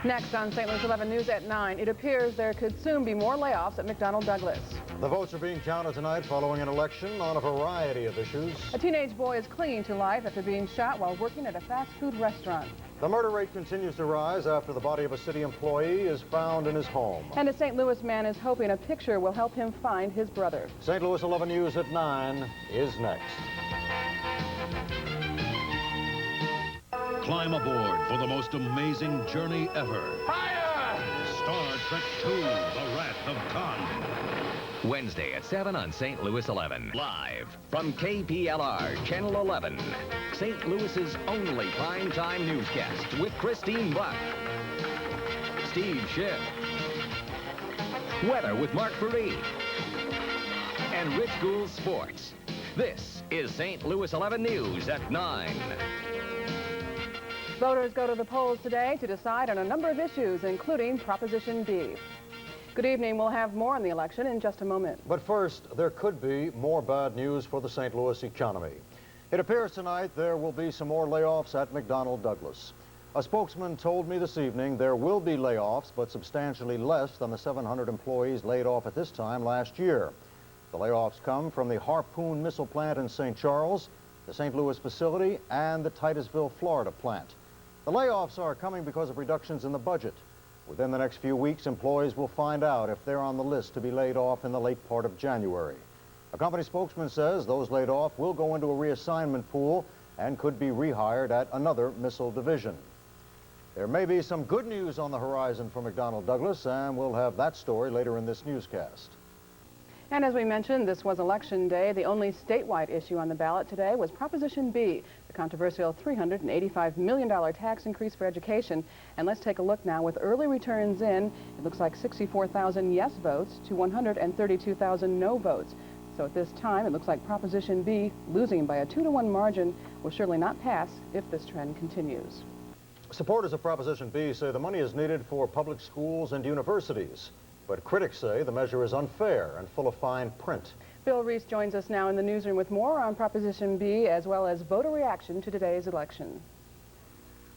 Next on St. Louis 11 News at 9, it appears there could soon be more layoffs at McDonnell Douglas. The votes are being counted tonight following an election on a variety of issues. A teenage boy is clinging to life after being shot while working at a fast food restaurant. The murder rate continues to rise after the body of a city employee is found in his home. And a St. Louis man is hoping a picture will help him find his brother. St. Louis 11 News at 9 is next. Climb aboard for the most amazing journey ever. Fire! Star Trek II, The Wrath of Khan. Wednesday at 7 on St. Louis 11. Live from KPLR Channel 11. St. Louis's only primetime newscast with Christine Buck, Steve Schiff, weather with Mark Faree, and Rich Gould's sports. This is St. Louis 11 News at 9. Voters go to the polls today to decide on a number of issues, including Proposition B. Good evening. We'll have more on the election in just a moment. But first, there could be more bad news for the St. Louis economy. It appears tonight there will be some more layoffs at McDonnell Douglas. A spokesman told me this evening there will be layoffs, but substantially less than the 700 employees laid off at this time last year. The layoffs come from the Harpoon missile plant in St. Charles, the St. Louis facility, and the Titusville, Florida plant. The layoffs are coming because of reductions in the budget. Within the next few weeks, employees will find out if they're on the list to be laid off in the late part of January. A company spokesman says those laid off will go into a reassignment pool and could be rehired at another missile division. There may be some good news on the horizon for McDonnell Douglas, and we'll have that story later in this newscast. And as we mentioned, this was Election Day. The only statewide issue on the ballot today was Proposition B, the controversial $385 million tax increase for education. And let's take a look now. With early returns in, it looks like 64,000 yes votes to 132,000 no votes. So at this time, it looks like Proposition B, losing by a 2-to-1 margin, will surely not pass if this trend continues. Supporters of Proposition B say the money is needed for public schools and universities. But critics say the measure is unfair and full of fine print. Bill Reese joins us now in the newsroom with more on Proposition B, as well as voter reaction to today's election.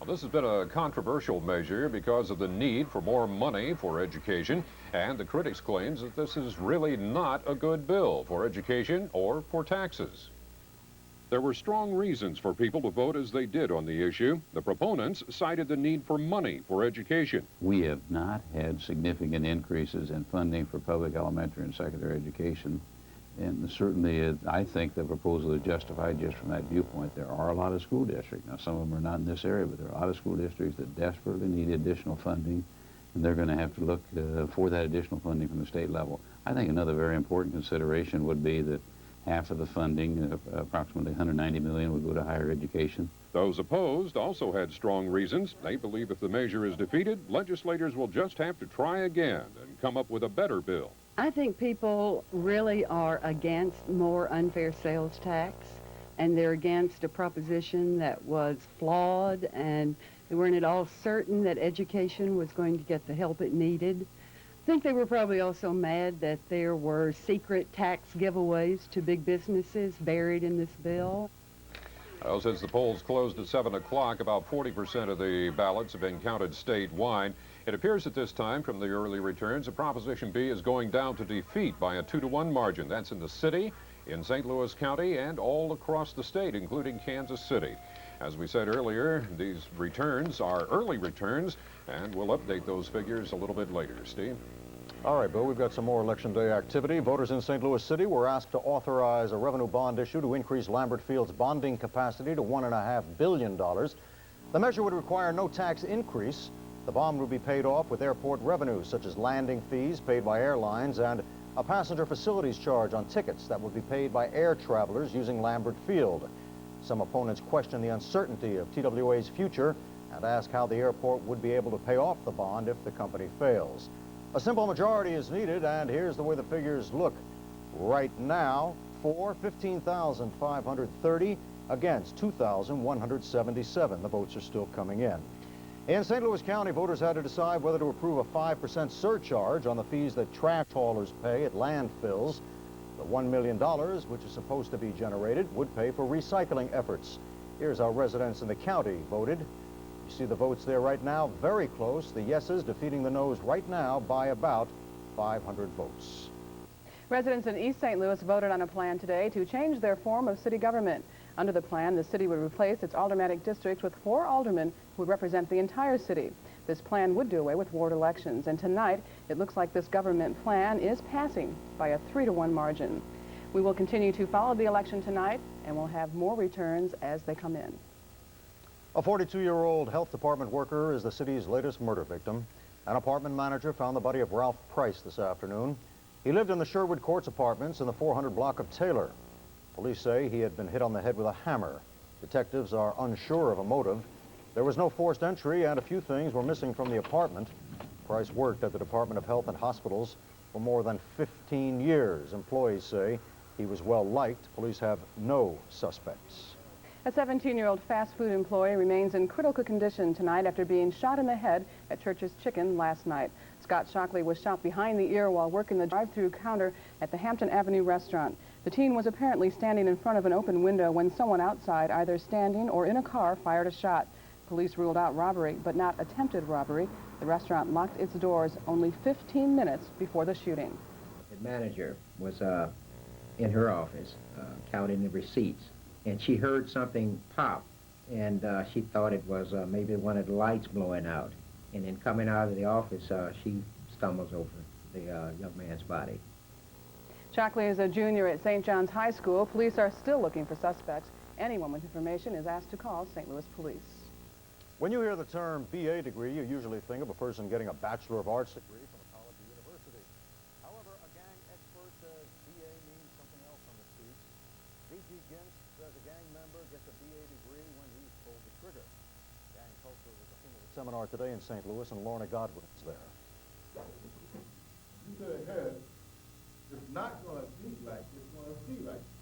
Well, this has been a controversial measure because of the need for more money for education, and the critics claims that this is really not a good bill for education or for taxes. There were strong reasons for people to vote as they did on the issue. The proponents cited the need for money for education. We have not had significant increases in funding for public elementary and secondary education. And certainly, I think the proposal is justified just from that viewpoint. There are a lot of school districts. Now, some of them are not in this area, but there are a lot of school districts that desperately need additional funding, and they're going to have to look for that additional funding from the state level. I think another very important consideration would be that half of the funding, approximately $190 million, would go to higher education. Those opposed also had strong reasons. They believe if the measure is defeated, legislators will just have to try again and come up with a better bill. I think people really are against more unfair sales tax, and they're against a proposition that was flawed, and they weren't at all certain that education was going to get the help it needed. I think they were probably also mad that there were secret tax giveaways to big businesses buried in this bill. Well, since the polls closed at 7 o'clock, about 40% of the ballots have been counted statewide. It appears at this time, from the early returns, that Proposition B is going down to defeat by a 2-to-1 margin. That's in the city, in St. Louis County, and all across the state, including Kansas City. As we said earlier, these returns are early returns, and we'll update those figures a little bit later. Steve? All right, Bill, we've got some more Election Day activity. Voters in St. Louis City were asked to authorize a revenue bond issue to increase Lambert Field's bonding capacity to $1.5 billion. The measure would require no tax increase. The bond would be paid off with airport revenues, such as landing fees paid by airlines and a passenger facilities charge on tickets that would be paid by air travelers using Lambert Field. Some opponents question the uncertainty of TWA's future and ask how the airport would be able to pay off the bond if the company fails. A simple majority is needed, and here's the way the figures look right now. For 15,530 against 2,177. The votes are still coming in. In St. Louis County, voters had to decide whether to approve a 5% surcharge on the fees that trash haulers pay at landfills. The $1 million, which is supposed to be generated, would pay for recycling efforts. Here's how residents in the county voted. You see the votes there right now, very close. The yeses defeating the noes right now by about 500 votes. Residents in East St. Louis voted on a plan today to change their form of city government. Under the plan, the city would replace its aldermanic district with 4 aldermen who would represent the entire city. This plan would do away with ward elections, and tonight it looks like this government plan is passing by a 3-to-1 margin. We will continue to follow the election tonight, and we'll have more returns as they come in. A 42-year-old health department worker is the city's latest murder victim. An apartment manager found the body of Ralph Price this afternoon. He lived in the Sherwood Courts apartments in the 400 block of Taylor. Police say he had been hit on the head with a hammer. Detectives are unsure of a motive. There was no forced entry, and a few things were missing from the apartment. Price worked at the Department of Health and Hospitals for more than 15 years. Employees say he was well liked. Police have no suspects. A 17-year-old fast food employee remains in critical condition tonight after being shot in the head at Church's Chicken last night. Scott Shockley was shot behind the ear while working the drive-through counter at the Hampton Avenue restaurant. The teen was apparently standing in front of an open window when someone outside, either standing or in a car, fired a shot. Police ruled out robbery, but not attempted robbery. The restaurant locked its doors only 15 minutes before the shooting. The manager was in her office counting the receipts, and she heard something pop, and she thought it was maybe one of the lights blowing out. And then coming out of the office, she stumbles over the young man's body. Shockley is a junior at St. John's High School. Police are still looking for suspects. Anyone with information is asked to call St. Louis Police. When you hear the term B.A. degree, you usually think of a person getting a Bachelor of Arts degree from a college or university. However, a gang expert says B.A. means something else on the streets. V.G. Gintz says a gang member gets a B.A. degree when he's pulled the trigger. Gang culture was a theme of the seminar today in St. Louis, and Lorna Godwin is there. You could have heard, it's not going to be like this, it's going to be like this.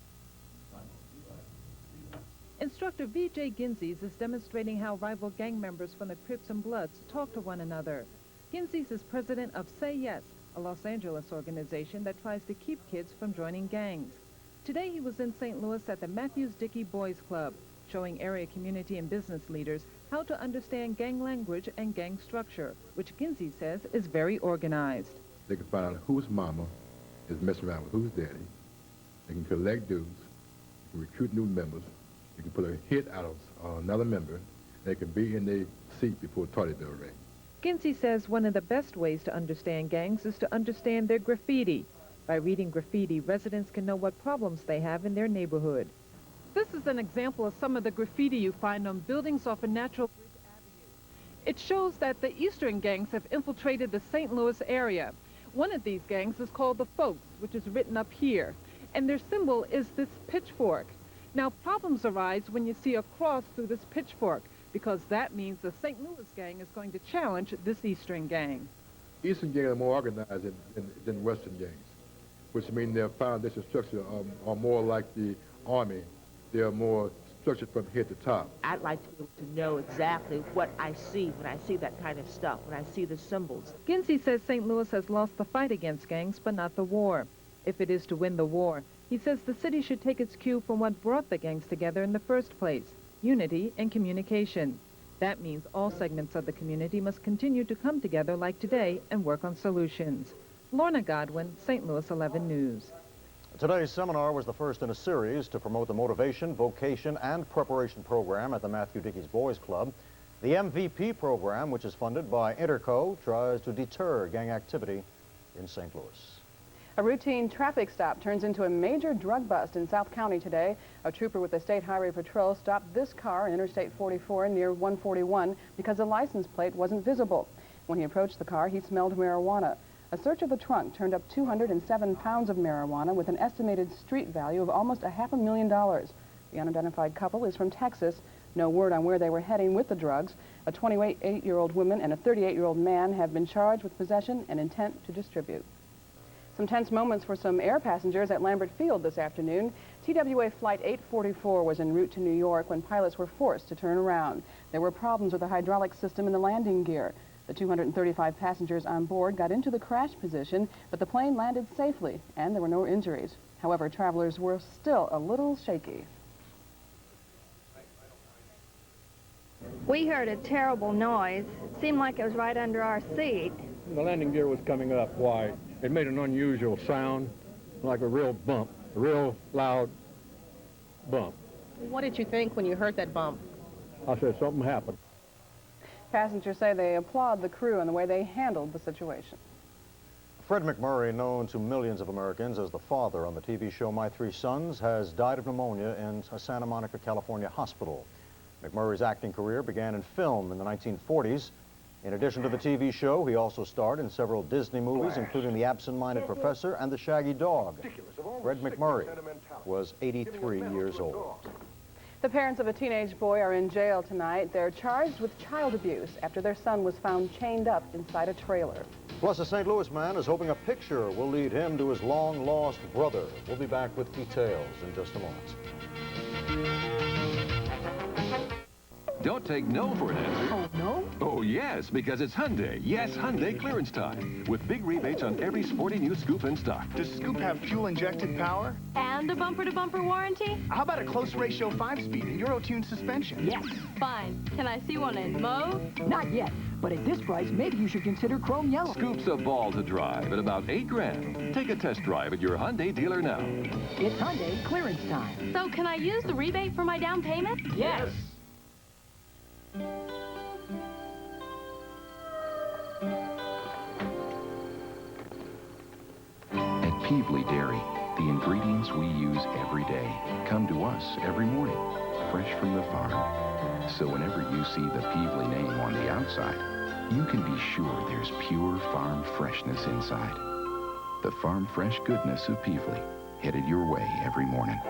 It's not going to be like this. Instructor V.J. Ginzes is demonstrating how rival gang members from the Crips and Bloods talk to one another. Ginzes is president of Say Yes, a Los Angeles organization that tries to keep kids from joining gangs. Today he was in St. Louis at the Matthews Dickey Boys Club, showing area community and business leaders how to understand gang language and gang structure, which Ginzes says is very organized. They can find out whose mama is messing around with whose daddy. They can collect dues. They can recruit new members. They can put a hit out of another member. They can be in their seat before tardy bell rings. Ginzes says one of the best ways to understand gangs is to understand their graffiti. By reading graffiti, residents can know what problems they have in their neighborhood. This is an example of some of the graffiti you find on buildings off of Natural Bridge Avenue. It shows that the Eastern gangs have infiltrated the St. Louis area. One of these gangs is called the Folks, which is written up here, and their symbol is this pitchfork. Now, problems arise when you see a cross through this pitchfork, because that means the St. Louis gang is going to challenge this Eastern gang. Eastern gangs are more organized than Western gangs, which means their foundation structure are more like the Army. They are more structured from head to top. I'd like to be able to know exactly what I see when I see that kind of stuff, when I see the symbols. Ginzes says St. Louis has lost the fight against gangs, but not the war. If it is to win the war, he says the city should take its cue from what brought the gangs together in the first place, unity and communication. That means all segments of the community must continue to come together like today and work on solutions. Lorna Godwin, St. Louis 11 News. Today's seminar was the first in a series to promote the motivation, vocation, and preparation program at the Matthew Dickey's Boys Club. The MVP program, which is funded by Interco, tries to deter gang activity in St. Louis. A routine traffic stop turns into a major drug bust in South County today. A trooper with the State Highway Patrol stopped this car on Interstate 44 near 141 because the license plate wasn't visible. When he approached the car, he smelled marijuana. A search of the trunk turned up 207 pounds of marijuana with an estimated street value of almost $500,000. The unidentified couple is from Texas. No word on where they were heading with the drugs. A 28-year-old woman and a 38-year-old man have been charged with possession and intent to distribute. Some tense moments for some air passengers at Lambert Field this afternoon. TWA Flight 844 was en route to New York when pilots were forced to turn around. There were problems with the hydraulic system in the landing gear. The 235 passengers on board got into the crash position, but the plane landed safely, and there were no injuries. However, travelers were still a little shaky. We heard a terrible noise. It seemed like it was right under our seat. The landing gear was coming up wide. It made an unusual sound, like a real bump, a real loud bump. What did you think when you heard that bump? I said something happened. Passengers say they applaud the crew and the way they handled the situation. Fred McMuarry, known to millions of Americans as the father on the TV show My Three Sons, has died of pneumonia in a Santa Monica, California hospital. McMurray's acting career began in film in the 1940s. In addition to the TV show, he also starred in several Disney movies, including The Absent-Minded Professor and The Shaggy Dog. Fred McMuarry was 83 years old. The parents of a teenage boy are in jail tonight. They're charged with child abuse after their son was found chained up inside a trailer. Plus, a St. Louis man is hoping a picture will lead him to his long-lost brother. We'll be back with details in just a moment. Don't take no for an answer. Oh, no? Oh, yes, because it's Hyundai. Yes, Hyundai clearance time. With big rebates on every sporty new Scoop in stock. Does Scoop have fuel-injected power? And a bumper-to-bumper warranty? How about a close ratio 5-speed and Euro-tuned suspension? Yes. Fine. Can I see one in mauve? Not yet, but at this price, maybe you should consider chrome yellow. Scoop's a ball to drive at about $8 grand. Take a test drive at your Hyundai dealer now. It's Hyundai clearance time. So can I use the rebate for my down payment? Yes. At P.O.W. Dairy, the ingredients we use every day come to us every morning, fresh from the farm. So whenever you see the P.O.W. name on the outside, you can be sure there's pure farm freshness inside. The farm fresh goodness of P.O.W. headed your way every morning.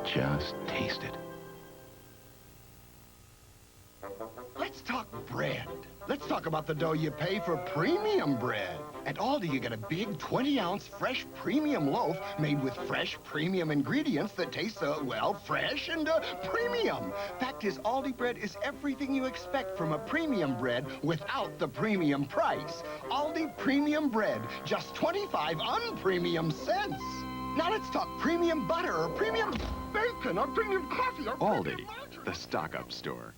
Just taste it. Let's talk bread. Let's talk about the dough you pay for premium bread. At Aldi, you get a big 20-ounce fresh premium loaf made with fresh premium ingredients that taste, well, fresh and premium. Fact is, Aldi bread is everything you expect from a premium bread without the premium price. Aldi premium bread, just 25 unpremium cents. Now let's talk premium butter or premium bacon or premium coffee or Aldi, the stock-up store.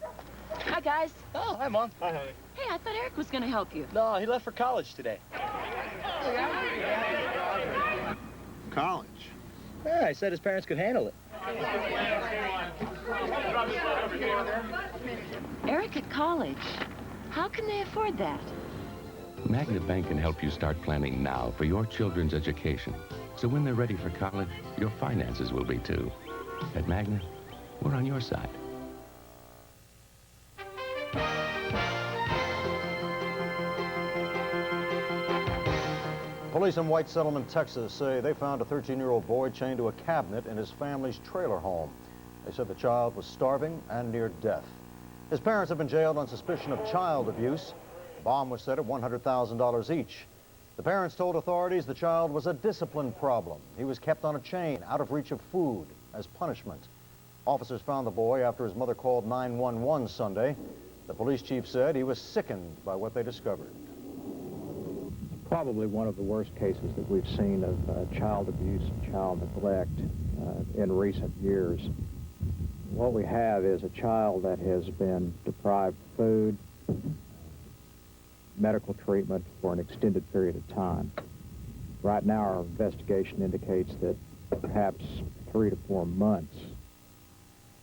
Hi, guys. Oh, hi, Mom. Hi, honey. Hey, I thought Eric was going to help you. No, he left for college today. College? Yeah, he said his parents could handle it. Eric at college. How can they afford that? Magna Bank can help you start planning now for your children's education. So when they're ready for college, your finances will be too. At Magna, we're on your side. Police in White Settlement, Texas say they found a 13-year-old boy chained to a cabinet in his family's trailer home. They said the child was starving and near death. His parents have been jailed on suspicion of child abuse. The bond was set at $100,000 each. The parents told authorities the child was a discipline problem. He was kept on a chain, out of reach of food, as punishment. Officers found the boy after his mother called 911 Sunday. The police chief said he was sickened by what they discovered. Probably one of the worst cases that we've seen of child abuse and child neglect in recent years. What we have is a child that has been deprived of food, medical treatment for an extended period of time. Right now, our investigation indicates that perhaps 3 to 4 months.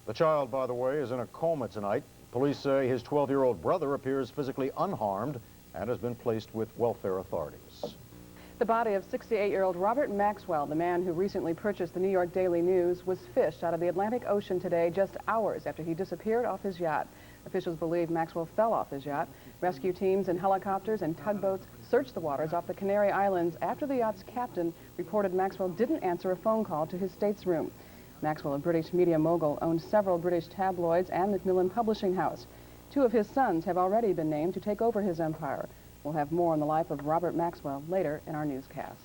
The child, by the way, is in a coma tonight. Police say his 12-year-old brother appears physically unharmed and has been placed with welfare authorities. The body of 68-year-old Robert Maxwell, the man who recently purchased the New York Daily News, was fished out of the Atlantic Ocean today just hours after he disappeared off his yacht. Officials believe Maxwell fell off his yacht. Rescue teams and helicopters and tugboats searched the waters off the Canary Islands after the yacht's captain reported Maxwell didn't answer a phone call to his stateroom. Maxwell, a British media mogul, owned several British tabloids and Macmillan Publishing House. 2 of his sons have already been named to take over his empire. We'll have more on the life of Robert Maxwell later in our newscast.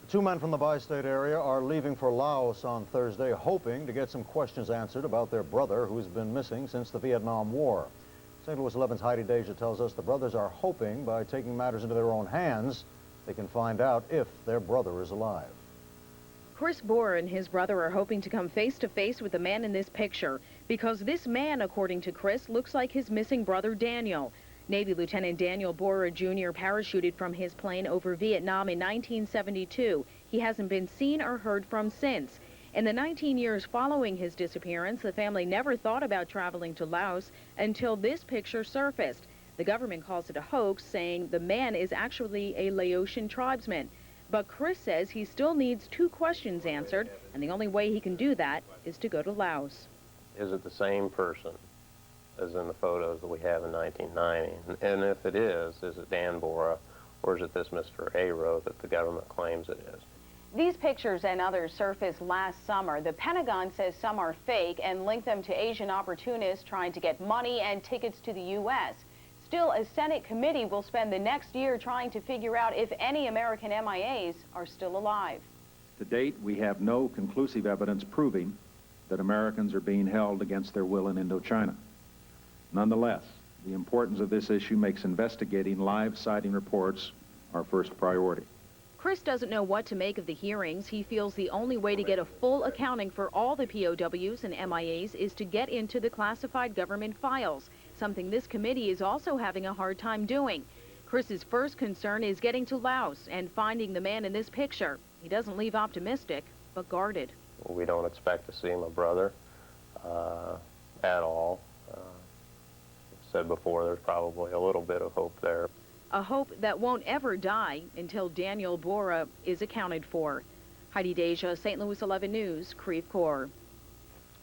2 men from the bi-state area are leaving for Laos on Thursday, hoping to get some questions answered about their brother who's been missing since the Vietnam War. St. Louis 11's Heidi Deja tells us the brothers are hoping by taking matters into their own hands, they can find out if their brother is alive. Chris Boer and his brother are hoping to come face to face with the man in this picture. Because this man, according to Chris, looks like his missing brother Daniel. Navy Lieutenant Daniel Bora Jr. parachuted from his plane over Vietnam in 1972. He hasn't been seen or heard from since. In the 19 years following his disappearance, the family never thought about traveling to Laos until this picture surfaced. The government calls it a hoax, saying the man is actually a Laotian tribesman. But Chris says he still needs 2 questions answered, and the only way he can do that is to go to Laos. Is it the same person as in the photos that we have in 1990? And if it is it Dan Bora, or is it this Mr. A. that the government claims it is? These pictures and others surfaced last summer. The Pentagon says some are fake and link them to Asian opportunists trying to get money and tickets to the U.S. Still, a Senate committee will spend the next year trying to figure out if any American MIAs are still alive. To date, we have no conclusive evidence proving that Americans are being held against their will in Indochina. Nonetheless, the importance of this issue makes investigating live sighting reports our first priority. Chris doesn't know what to make of the hearings. He feels the only way to get a full accounting for all the POWs and MIAs is to get into the classified government files, something this committee is also having a hard time doing. Chris's first concern is getting to Laos and finding the man in this picture. He doesn't leave optimistic, but guarded. We don't expect to see my brother at all. Said before, there's probably a little bit of hope there. A hope that won't ever die until Daniel Bora is accounted for. Heidi Deja, St. Louis 11 News, Creve Coeur.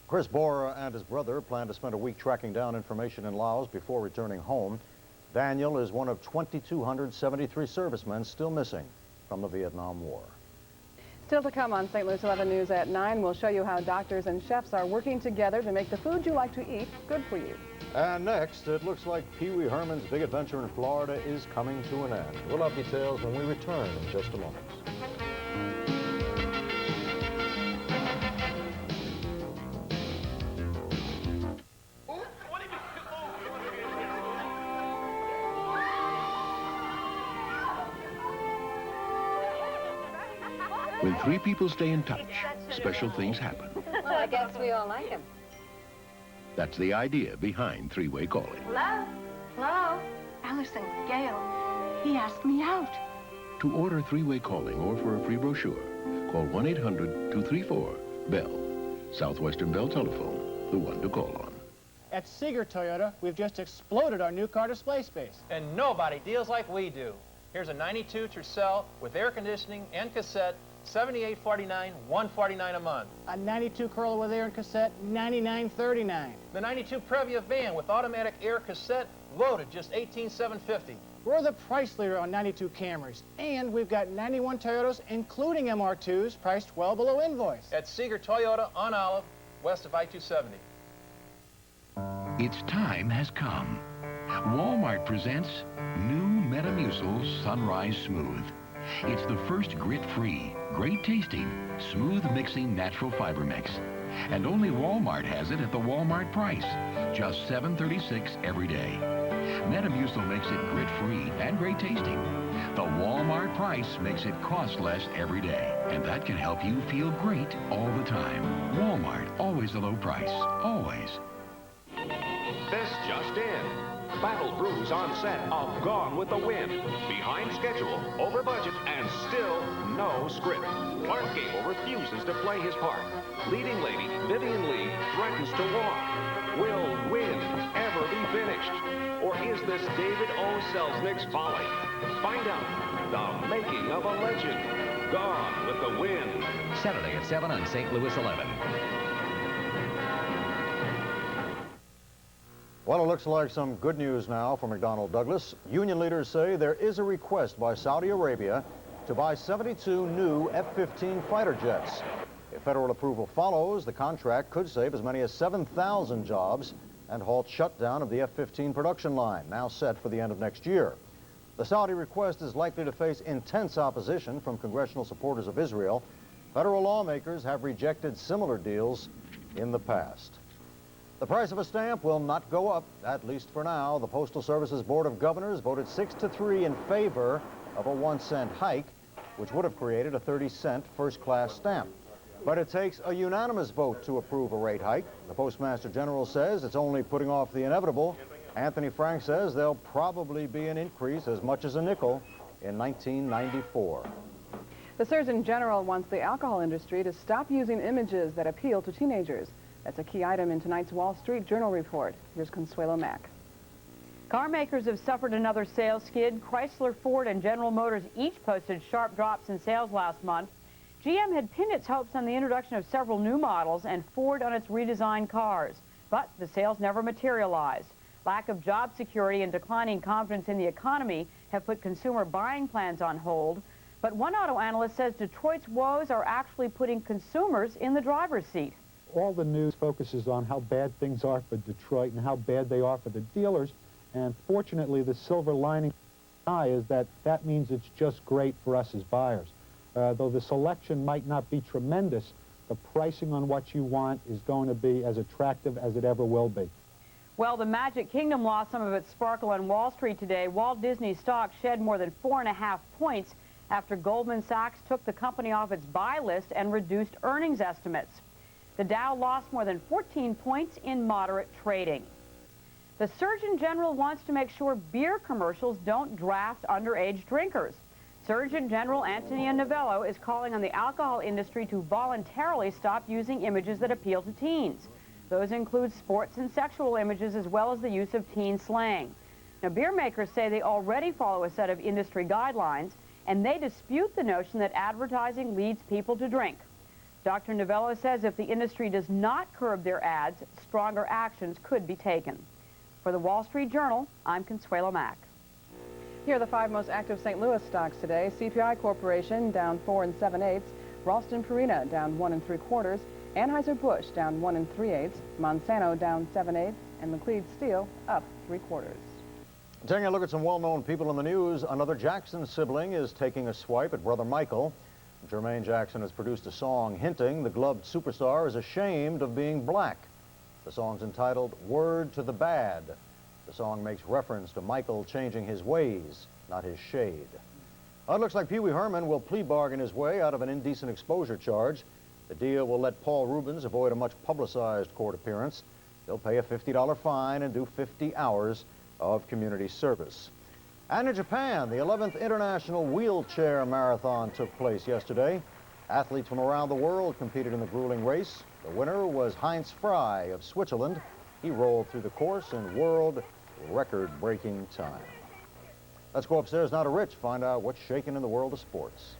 Chris Bora and his brother plan to spend a week tracking down information in Laos before returning home. Daniel is one of 2,273 servicemen still missing from the Vietnam War. Still to come on St. Louis 11 News at 9, we'll show you how doctors and chefs are working together to make the food you like to eat good for you. And next, it looks like Pee Wee Herman's big adventure in Florida is coming to an end. We'll have details when we return in just a moment. When 3 people stay in touch, special things happen. Well, I guess we all like him. That's the idea behind three-way calling. Hello? Hello? Allison, Gail, he asked me out. To order three-way calling or for a free brochure, call 1-800-234-BELL. Southwestern Bell Telephone, the one to call on. At Seeger Toyota, we've just exploded our new car display space. And nobody deals like we do. Here's a 92 Tercel with air conditioning and cassette, $78.49, $149 a month. A 92 Corolla with air and cassette, $99.39. The 92 Previa van with automatic air cassette, loaded, just $18,750. We're the price leader on 92 Camrys, and we've got 91 Toyotas, including MR2s, priced well below invoice. At Seeger Toyota on Olive, west of I-270. Its time has come. Walmart presents new Metamucil Sunrise Smooth. It's the first grit-free, great-tasting, smooth-mixing natural fiber mix. And only Walmart has it at the Walmart price, just $7.36 every day. Metamucil makes it grit-free and great-tasting. The Walmart price makes it cost less every day. And that can help you feel great all the time. Walmart, always a low price, always. This just in. Battle Brews on set of Gone with the Wind. Behind schedule, over budget, and still no script. Clark Gable refuses to play his part. Leading lady Vivian Lee threatens to walk. Will Wind ever be finished? Or is this David O. Selznick's folly? Find out. The making of a legend. Gone with the Wind. Saturday at 7 on St. Louis 11. Well, it looks like some good news now for McDonnell Douglas. Union leaders say there is a request by Saudi Arabia to buy 72 new F-15 fighter jets. If federal approval follows, the contract could save as many as 7,000 jobs and halt shutdown of the F-15 production line, now set for the end of next year. The Saudi request is likely to face intense opposition from congressional supporters of Israel. Federal lawmakers have rejected similar deals in the past. The price of a stamp will not go up, at least for now. The Postal Service's Board of Governors voted 6-3 in favor of a 1-cent hike, which would have created a 30-cent first-class stamp. But it takes a unanimous vote to approve a rate hike. The Postmaster General says it's only putting off the inevitable. Anthony Frank says there'll probably be an increase as much as a nickel in 1994. The Surgeon General wants the alcohol industry to stop using images that appeal to teenagers. That's a key item in tonight's Wall Street Journal report. Here's Consuelo Mack. Car makers have suffered another sales skid. Chrysler, Ford, and General Motors each posted sharp drops in sales last month. GM had pinned its hopes on the introduction of several new models and Ford on its redesigned cars. But the sales never materialized. Lack of job security and declining confidence in the economy have put consumer buying plans on hold. But one auto analyst says Detroit's woes are actually putting consumers in the driver's seat. All the news focuses on how bad things are for Detroit and how bad they are for the dealers. And fortunately, the silver lining is that means it's just great for us as buyers. Though the selection might not be tremendous, the pricing on what you want is going to be as attractive as it ever will be. Well, the Magic Kingdom lost some of its sparkle on Wall Street today. Walt Disney stock shed more than 4.5 points after Goldman Sachs took the company off its buy list and reduced earnings estimates. The Dow lost more than 14 points in moderate trading. The Surgeon General wants to make sure beer commercials don't draft underage drinkers. Surgeon General Antonio Novello is calling on the alcohol industry to voluntarily stop using images that appeal to teens. Those include sports and sexual images as well as the use of teen slang. Now, beer makers say they already follow a set of industry guidelines, and they dispute the notion that advertising leads people to drink. Dr. Novello says if the industry does not curb their ads, stronger actions could be taken. For the Wall Street Journal, I'm Consuelo Mack. Here are the 5 most active St. Louis stocks today. CPI Corporation down 4 7/8, Ralston Purina down 1 3/4, Anheuser-Busch down 1 3/8, Monsanto down 7/8, and McLeod Steel up 3/4. Taking a look at some well-known people in the news, another Jackson sibling is taking a swipe at brother Michael. Jermaine Jackson has produced a song hinting the gloved superstar is ashamed of being black. The song's entitled Word to the Bad. The song makes reference to Michael changing his ways, not his shade. It looks like Pee Wee Herman will plea bargain his way out of an indecent exposure charge. The deal will let Paul Rubens avoid a much publicized court appearance. He'll pay a $50 fine and do 50 hours of community service. And in Japan, the 11th International Wheelchair Marathon took place yesterday. Athletes from around the world competed in the grueling race. The winner was Heinz Fry of Switzerland. He rolled through the course in world record-breaking time. Let's go upstairs now to Rich, find out what's shaking in the world of sports.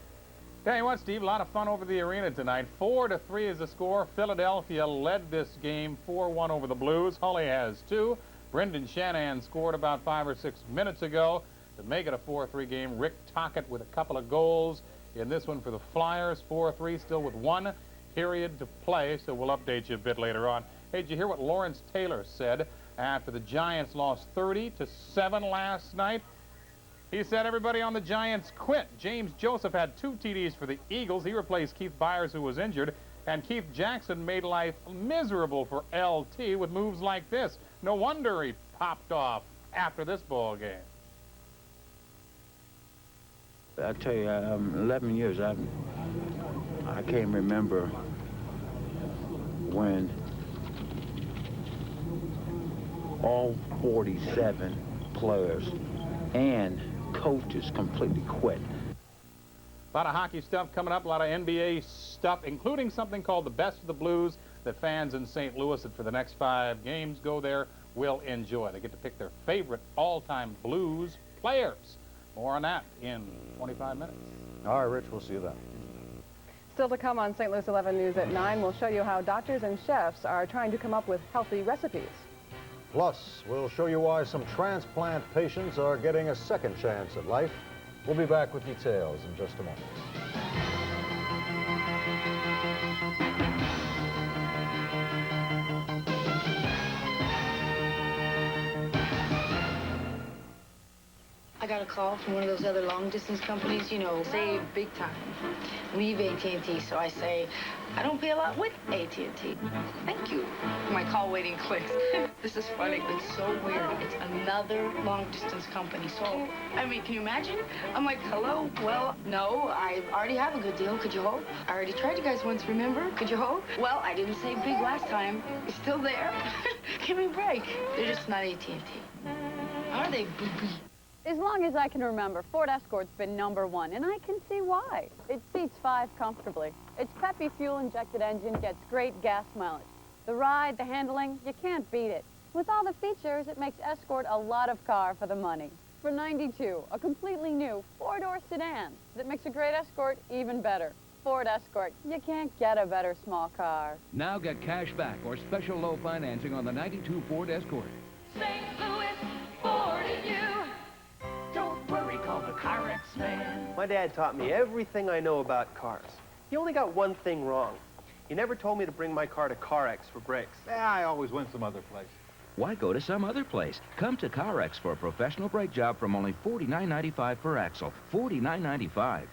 Tell you what, Steve, a lot of fun over the arena tonight. 4-3 is the score. Philadelphia led this game 4-1 over the Blues. Hulley has 2. Brendan Shanahan scored about 5 or 6 minutes ago to make it a 4-3 game. Rick Tocchet with a couple of goals in this one for the Flyers. 4-3, still with 1 period to play, so we'll update you a bit later on. Hey, did you hear what Lawrence Taylor said after the Giants lost 30-7 last night? He said everybody on the Giants quit. James Joseph had 2 TDs for the Eagles. He replaced Keith Byers, who was injured. And Keith Jackson made life miserable for LT with moves like this. No wonder he popped off after this ball game. I tell you, 11 years, I can't remember when all 47 players and coaches completely quit. A lot of hockey stuff coming up, a lot of NBA stuff, including something called the Best of the Blues that fans in St. Louis that for the next 5 games go there will enjoy. They get to pick their favorite all-time Blues players. More on that in 25 minutes. All right, Rich, we'll see you then. Still to come on St. Louis 11 News at 9, we'll show you how doctors and chefs are trying to come up with healthy recipes. Plus, we'll show you why some transplant patients are getting a second chance at life. We'll be back with details in just a moment. I got a call from one of those other long-distance companies, you know, save big time. Leave AT&T, so I say, I don't pay a lot with AT&T. Thank you. My call waiting clicks. This is funny. It's so weird. It's another long-distance company, so, I mean, can you imagine? I'm like, hello? Well, no, I already have a good deal. Could you hold? I already tried you guys once, remember? Could you hold? Well, I didn't say big last time. It's still there. Give me a break. They're just not AT&T. Are they, booby? As long as I can remember, Ford Escort's been #1, and I can see why. It seats 5 comfortably. Its peppy fuel-injected engine gets great gas mileage. The ride, the handling, you can't beat it. With all the features, it makes Escort a lot of car for the money. For $92, a completely new 4-door sedan that makes a great Escort even better. Ford Escort, you can't get a better small car. Now get cash back or special low financing on the '92 Ford Escort. St. Louis, Ford and you. Don't worry, call the CarX man. My dad taught me everything I know about cars. He only got one thing wrong. He never told me to bring my car to CarX for brakes. I always went some other place. Why go to some other place? Come to CarX for a professional brake job from only $49.95 per axle. $49.95. Do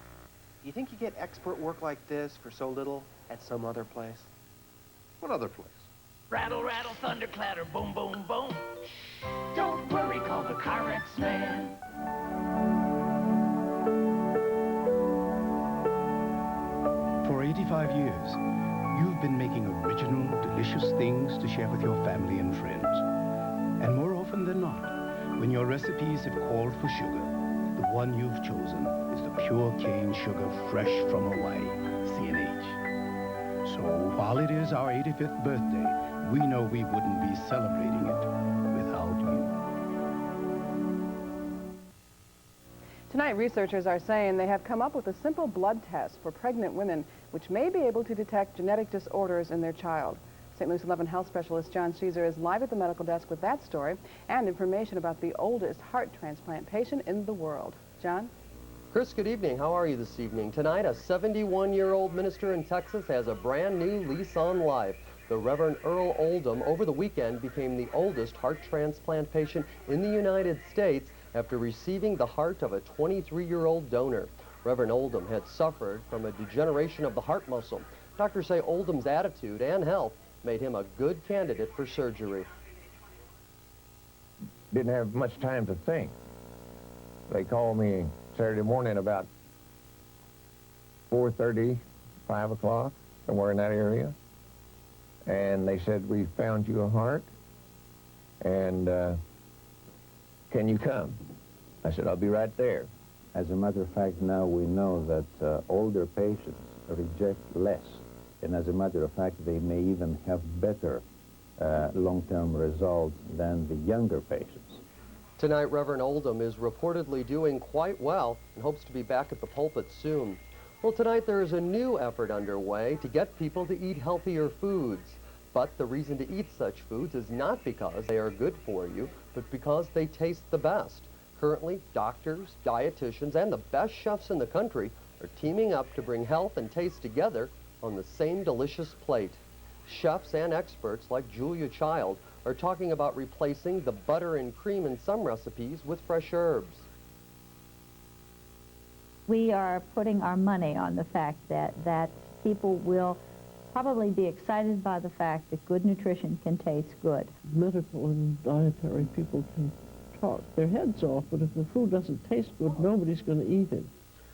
you think you get expert work like this for so little at some other place? What other place? Rattle, rattle, thunder, clatter, boom, boom, boom. Don't worry, call the CarX man. For 85 years, you've been making original, delicious things to share with your family and friends. And more often than not, when your recipes have called for sugar, the one you've chosen is the pure cane sugar fresh from Hawaii, C&H. So while it is our 85th birthday, we know we wouldn't be celebrating it without you. Tonight, researchers are saying they have come up with a simple blood test for pregnant women which may be able to detect genetic disorders in their child. St. Louis 11 health specialist John Sheezer is live at the medical desk with that story and information about the oldest heart transplant patient in the world. John? Chris, good evening. How are you this evening? Tonight, a 71-year-old minister in Texas has a brand new lease on life. The Reverend Earl Oldham over the weekend became the oldest heart transplant patient in the United States after receiving the heart of a 23-year-old donor. Reverend Oldham had suffered from a degeneration of the heart muscle. Doctors say Oldham's attitude and health made him a good candidate for surgery. Didn't have much time to think. They called me Saturday morning about 4:30, 5 o'clock, somewhere in that area. And they said, we found you a heart, and can you come? I said, I'll be right there. As a matter of fact, now we know that older patients reject less. And as a matter of fact, they may even have better long-term results than the younger patients. Tonight, Reverend Oldham is reportedly doing quite well and hopes to be back at the pulpit soon. Well, tonight there is a new effort underway to get people to eat healthier foods. But the reason to eat such foods is not because they are good for you, but because they taste the best. Currently, doctors, dietitians, and the best chefs in the country are teaming up to bring health and taste together on the same delicious plate. Chefs and experts like Julia Child are talking about replacing the butter and cream in some recipes with fresh herbs. We are putting our money on the fact that people will probably be excited by the fact that good nutrition can taste good. Medical and dietary people can talk their heads off, but if the food doesn't taste good, nobody's going to eat it.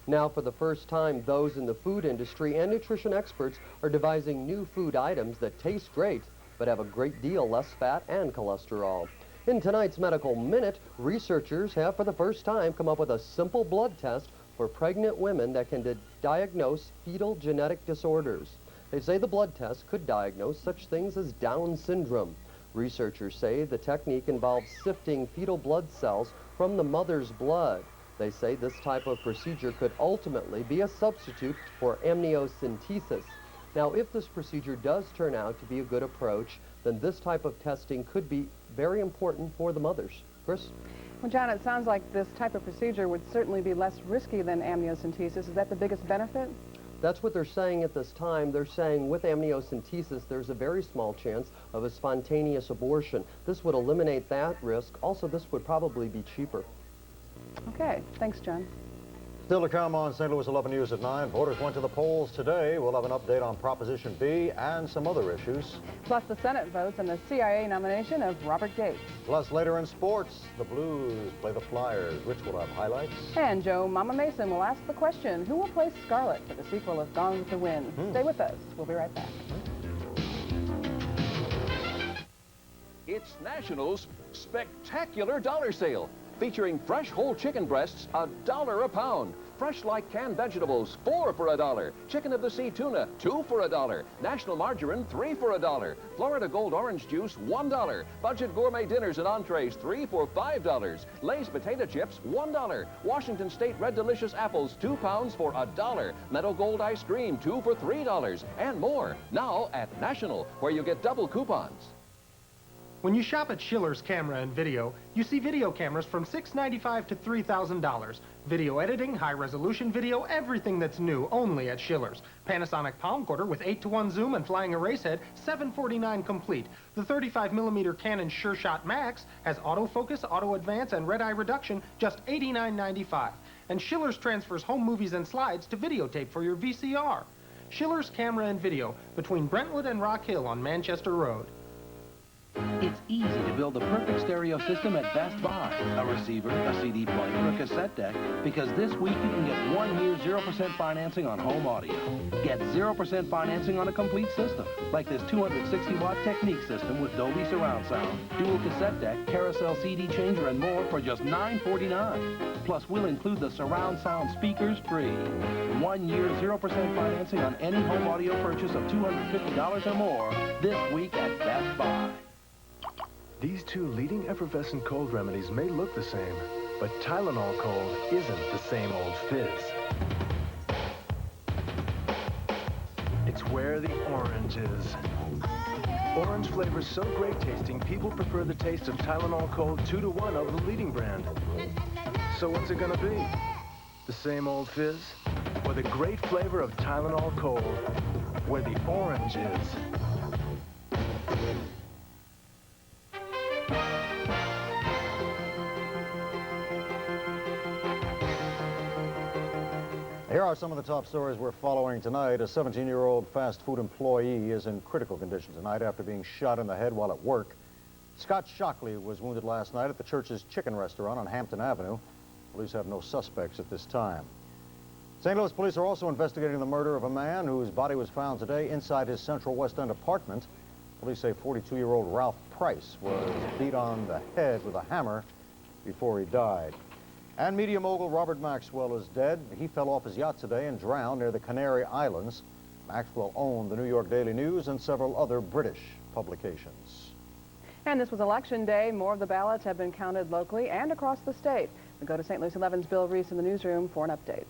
Now, for the first time, those in the food industry and nutrition experts are devising new food items that taste great, but have a great deal less fat and cholesterol. In tonight's Medical Minute, researchers have for the first time come up with a simple blood test for pregnant women that can diagnose fetal genetic disorders. They say the blood test could diagnose such things as Down syndrome. Researchers say the technique involves sifting fetal blood cells from the mother's blood. They say this type of procedure could ultimately be a substitute for amniocentesis. Now, if this procedure does turn out to be a good approach, then this type of testing could be very important for the mothers. Chris? Well, John, it sounds like this type of procedure would certainly be less risky than amniocentesis. Is that the biggest benefit? That's what they're saying at this time. They're saying with amniocentesis, there's a very small chance of a spontaneous abortion. This would eliminate that risk. Also, this would probably be cheaper. Okay, thanks, John. Still to come on St. Louis 11 News at 9. Voters went to the polls today. We'll have an update on Proposition B and some other issues. Plus the Senate votes on the CIA nomination of Robert Gates. Plus later in sports, the Blues play the Flyers. Rich will have highlights. And Joe Mama Mason will ask the question, who will play Scarlett for the sequel of Gone with the Wind? Stay with us. We'll be right back. It's National's Spectacular Dollar Sale, featuring fresh whole chicken breasts, $1 a pound. Fresh like canned vegetables, 4 for $1. Chicken of the sea tuna, 2 for $1. National margarine, 3 for $1. Florida Gold orange juice, $1. Budget gourmet dinners and entrees, 3 for $5. Lay's potato chips, $1. Washington State Red Delicious apples, 2 pounds for $1. Meadow Gold ice cream, 2 for $3. And more, now at National, where you get double coupons. When you shop at Schiller's Camera and Video, you see video cameras from $695 to $3,000. Video editing, high-resolution video, everything that's new, only at Schiller's. Panasonic Palmcorder with 8:1 zoom and flying erase head, $749 complete. The 35mm Canon SureShot Max has autofocus, auto advance, and red eye reduction, just $89.95. And Schiller's transfers home movies and slides to videotape for your VCR. Schiller's Camera and Video, between Brentwood and Rock Hill on Manchester Road. It's easy to build the perfect stereo system at Best Buy. A receiver, a CD player, a cassette deck, because this week you can get 1 year 0% financing on home audio. Get 0% financing on a complete system, like this 260-watt Technique system with Dolby surround sound, dual cassette deck, carousel CD changer, and more for just $9.49. Plus, we'll include the surround sound speakers free. 1 year 0% financing on any home audio purchase of $250 or more this week at Best Buy. These two leading effervescent cold remedies may look the same, but Tylenol Cold isn't the same old fizz. It's where the orange is. Orange flavor's so great tasting, people prefer the taste of Tylenol Cold 2-to-1 over the leading brand. So what's it gonna be? The same old fizz? Or the great flavor of Tylenol Cold, where the orange is? Here are some of the top stories we're following tonight. A 17-year-old fast food employee is in critical condition tonight after being shot in the head while at work. Scott Shockley was wounded last night at the church's chicken restaurant on Hampton Avenue. Police have no suspects at this time. St. Louis police are also investigating the murder of a man whose body was found today inside his Central West End apartment. Police say 42-year-old Ralph Price was beat on the head with a hammer before he died. And media mogul Robert Maxwell is dead. He fell off his yacht today and drowned near the Canary Islands. Maxwell owned the New York Daily News and several other British publications. And this was Election Day. More of the ballots have been counted locally and across the state. We go to St. Louis 11's Bill Reese in the newsroom for an update.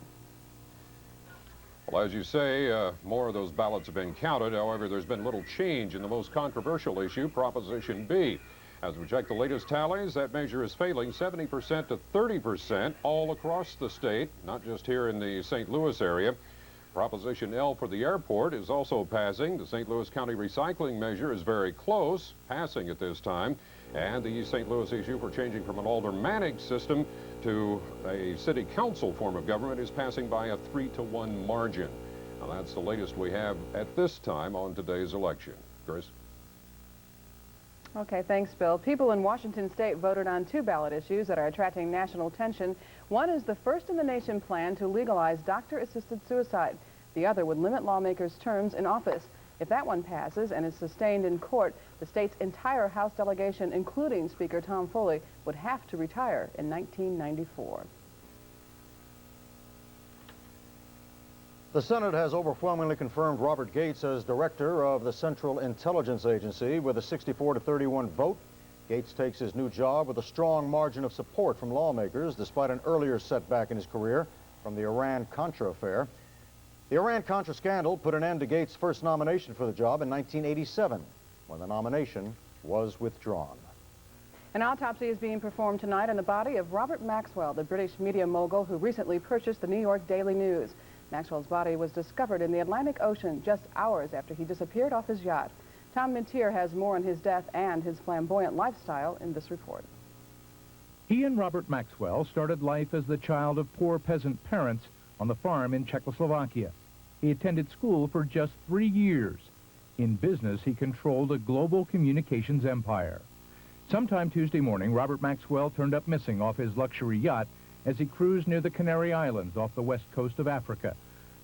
Well, as you say, more of those ballots have been counted. However, there's been little change in the most controversial issue, Proposition B. As we check the latest tallies, that measure is failing 70% to 30% all across the state, not just here in the St. Louis area. Proposition L for the airport is also passing. The St. Louis County recycling measure is very close, passing at this time. And the St. Louis issue for changing from an aldermanic system to a city council form of government is passing by a 3-to-1 margin. Now, that's the latest we have at this time on today's election. Grace? Okay, thanks, Bill. People in Washington state voted on 2 ballot issues that are attracting national attention. One is the first-in-the-nation plan to legalize doctor-assisted suicide. The other would limit lawmakers' terms in office. If that one passes and is sustained in court, the state's entire House delegation, including Speaker Tom Foley, would have to retire in 1994. The Senate has overwhelmingly confirmed Robert Gates as director of the Central Intelligence Agency with a 64-to-31 vote. Gates takes his new job with a strong margin of support from lawmakers, despite an earlier setback in his career from the Iran-Contra affair. The Iran-Contra scandal put an end to Gates' first nomination for the job in 1987, when the nomination was withdrawn. An autopsy is being performed tonight on the body of Robert Maxwell, the British media mogul who recently purchased the New York Daily News. Maxwell's body was discovered in the Atlantic Ocean just hours after he disappeared off his yacht. Tom Mintier has more on his death and his flamboyant lifestyle in this report. He and Robert Maxwell started life as the child of poor peasant parents on the farm in Czechoslovakia. He attended school for just 3 years. In business, he controlled a global communications empire. Sometime Tuesday morning, Robert Maxwell turned up missing off his luxury yacht as he cruised near the Canary Islands off the west coast of Africa.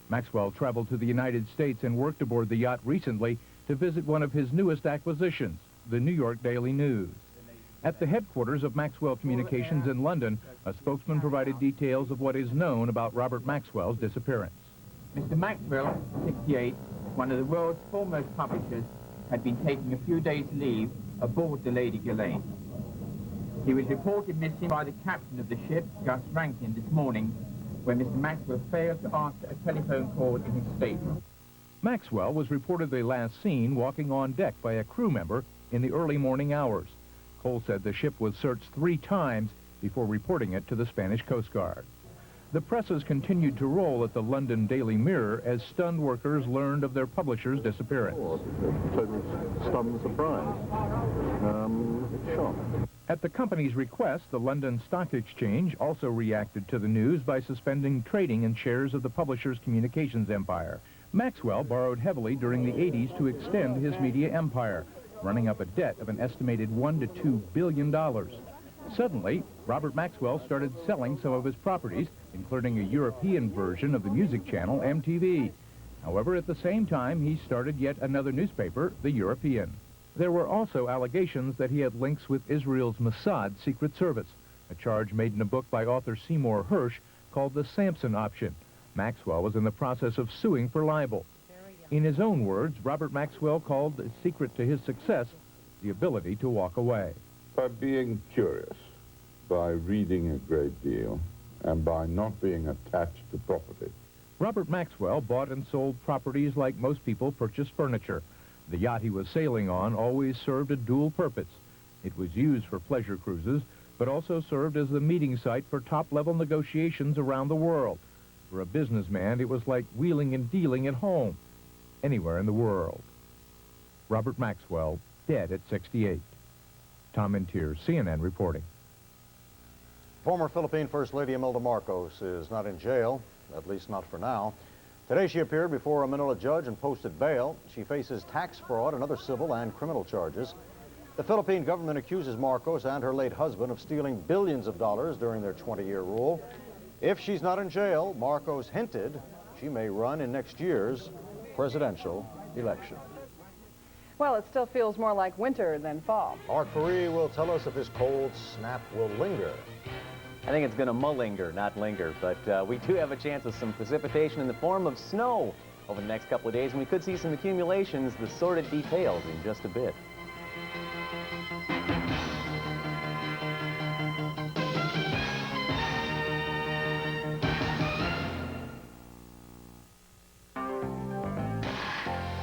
Maxwell traveled to the United States and worked aboard the yacht recently to visit one of his newest acquisitions, the New York Daily News. At the headquarters of Maxwell Communications in London, a spokesman provided details of what is known about Robert Maxwell's disappearance. Mr. Maxwell, 68, one of the world's foremost publishers, had been taking a few days' leave aboard the Lady Ghislaine. He was reported missing by the captain of the ship, Gus Rankin, this morning, when Mr. Maxwell failed to answer a telephone call in his stateroom. Maxwell was reportedly last seen walking on deck by a crew member in the early morning hours. Cole said the ship was searched 3 times before reporting it to the Spanish Coast Guard. The presses continued to roll at the London Daily Mirror as stunned workers learned of their publisher's disappearance. Total stunned surprise. Shock. At the company's request, the London Stock Exchange also reacted to the news by suspending trading in shares of the publisher's communications empire. Maxwell borrowed heavily during the 80s to extend his media empire, running up a debt of an estimated $1 to $2 billion. Suddenly, Robert Maxwell started selling some of his properties, including a European version of the music channel MTV. However, at the same time, he started yet another newspaper, The European. There were also allegations that he had links with Israel's Mossad Secret Service, a charge made in a book by author Seymour Hersh called The Samson Option. Maxwell was in the process of suing for libel. In his own words, Robert Maxwell called the secret to his success the ability to walk away. By being curious, by reading a great deal, and by not being attached to property. Robert Maxwell bought and sold properties like most people purchase furniture. The yacht he was sailing on always served a dual purpose. It was used for pleasure cruises, but also served as the meeting site for top-level negotiations around the world. For a businessman, it was like wheeling and dealing at home, anywhere in the world. Robert Maxwell, dead at 68. Tom Intier, CNN reporting. Former Philippine First Lady Imelda Marcos is not in jail, at least not for now. Today she appeared before a Manila judge and posted bail. She faces tax fraud and other civil and criminal charges. The Philippine government accuses Marcos and her late husband of stealing billions of dollars during their 20-year rule. If she's not in jail, Marcos hinted she may run in next year's presidential election. Well, it still feels more like winter than fall. Art Faree will tell us if this cold snap will linger. I think it's going to mullinger, not linger, but we do have a chance of some precipitation in the form of snow over the next couple of days, and we could see some accumulations, the sordid details in just a bit.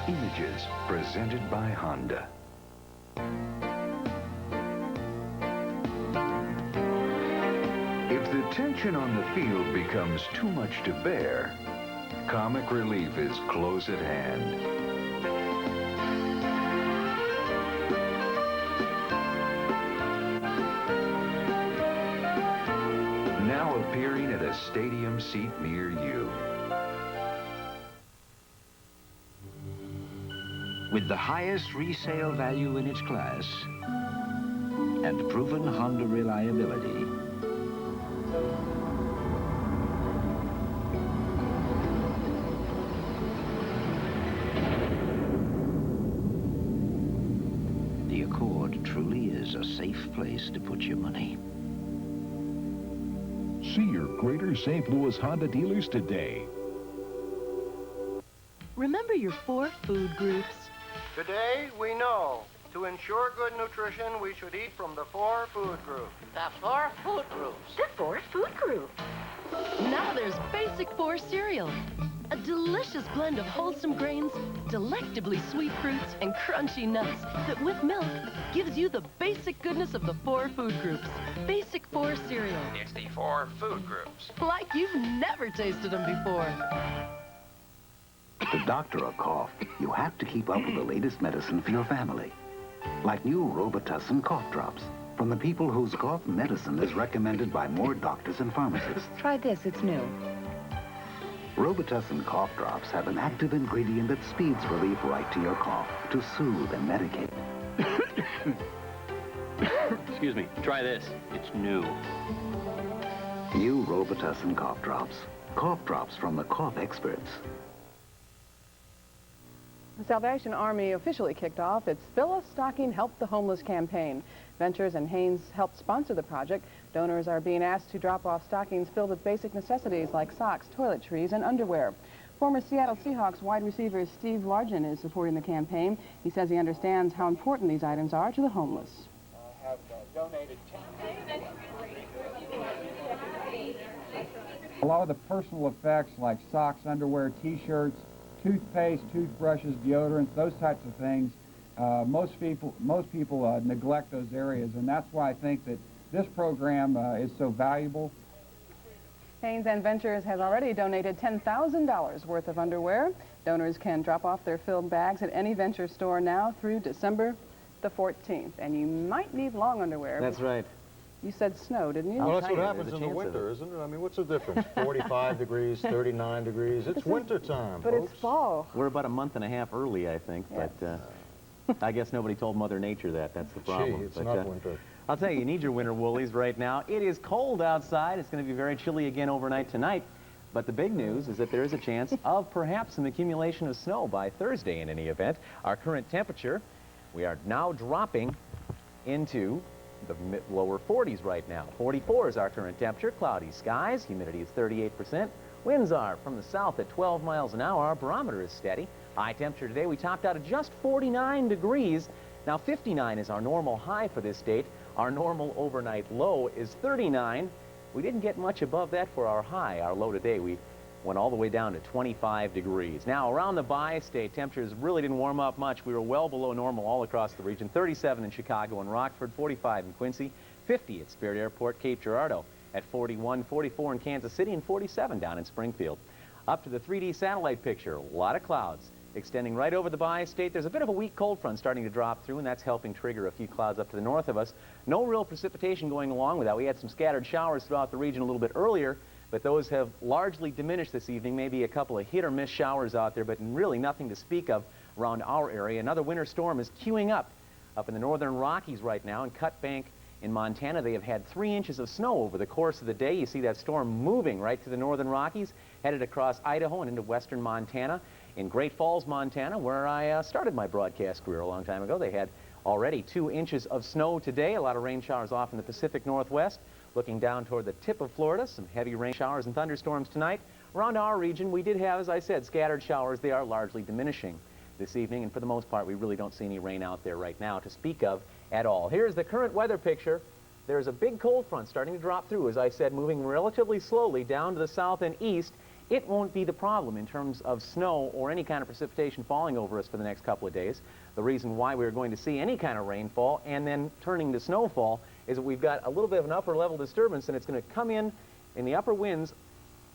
Images presented by Honda. If the tension on the field becomes too much to bear, comic relief is close at hand. Now appearing at a stadium seat near you. With the highest resale value in its class and proven Honda reliability, the Accord truly is a safe place to put your money. See your Greater St. Louis Honda dealers today. Remember your 4 food groups. Today, we know to ensure good nutrition, we should eat from the 4 food groups. The 4 food groups. The 4 food groups. Now there's Basic 4 cereal. A delicious blend of wholesome grains, delectably sweet fruits, and crunchy nuts that with milk gives you the basic goodness of the 4 food groups. Basic 4 cereal. It's the 4 food groups. Like you've never tasted them before. To doctor a cough, you have to keep up with the latest medicine for your family. Like new Robitussin cough drops. from the people whose cough medicine is recommended by more doctors and pharmacists. Try this, it's new. Robitussin cough drops have an active ingredient that speeds relief right to your cough to soothe and medicate. Excuse me, try this. It's new. New Robitussin cough drops. Cough drops from the cough experts. The Salvation Army officially kicked off its Fill a Stocking, Help the Homeless campaign. Ventures and Haynes helped sponsor the project. Donors are being asked to drop off stockings filled with basic necessities like socks, toiletries, and underwear. Former Seattle Seahawks wide receiver Steve Largent is supporting the campaign. He says he understands how important these items are to the homeless. A lot of the personal effects like socks, underwear, T-shirts, toothpaste, toothbrushes, deodorants, those types of things, most people neglect those areas, and that's why I think that this program is so valuable. Haynes and Ventures has already donated $10,000 worth of underwear. Donors can drop off their filled bags at any Venture store now through December the 14th, and you might need long underwear. That's right. You said snow, didn't you? Well, that's what happens in the winter, isn't it? I mean, what's the difference? 45 degrees, 39 degrees. It's winter time, But folks. it's fall. We're about a month and a half early, I think, Yes. but I guess nobody told Mother Nature that. That's the problem. Gee, it's But, not winter. I'll tell you need your winter woolies right now. It is cold outside. It's going to be very chilly again overnight tonight. But the big news is that there is a chance of perhaps some accumulation of snow by Thursday in any event. Our current temperature, we are now dropping into the lower 40s right now. 44 is our current temperature, cloudy skies, humidity is 38%. Winds are from the south at 12 miles an hour. Our barometer is steady. High temperature today, we topped out at just 49 degrees. Now 59 is our normal high for this date. Our normal overnight low is 39. We didn't get much above that for our high. Our low today, we went all the way down to 25 degrees. Now, around the bi-state, temperatures really didn't warm up much. We were well below normal all across the region. 37 in Chicago and Rockford, 45 in Quincy, 50 at Spirit Airport, Cape Girardeau, at 41, 44 in Kansas City, and 47 down in Springfield. Up to the 3D satellite picture, a lot of clouds extending right over the bi-state. There's a bit of a weak cold front starting to drop through, and that's helping trigger a few clouds up to the north of us. No real precipitation going along with that. We had some scattered showers throughout the region a little bit earlier, but those have largely diminished this evening. Maybe a couple of hit-or-miss showers out there, but really nothing to speak of around our area. Another winter storm is queuing up in the northern Rockies right now. In Cut Bank in Montana, they have had 3 inches of snow over the course of the day. You see that storm moving right to the northern Rockies, headed across Idaho and into western Montana. In Great Falls, Montana, where I started my broadcast career a long time ago, they had already 2 inches of snow today. A lot of rain showers off in the Pacific Northwest. Looking down toward the tip of Florida, some heavy rain showers and thunderstorms tonight. Around our region, we did have, as I said, scattered showers. They are largely diminishing this evening, and for the most part, we really don't see any rain out there right now to speak of at all. Here's the current weather picture. There's a big cold front starting to drop through, as I said, moving relatively slowly down to the south and east. It won't be the problem in terms of snow or any kind of precipitation falling over us for the next couple of days. The reason why we're going to see any kind of rainfall and then turning to snowfall is that we've got a little bit of an upper level disturbance, and it's going to come in the upper winds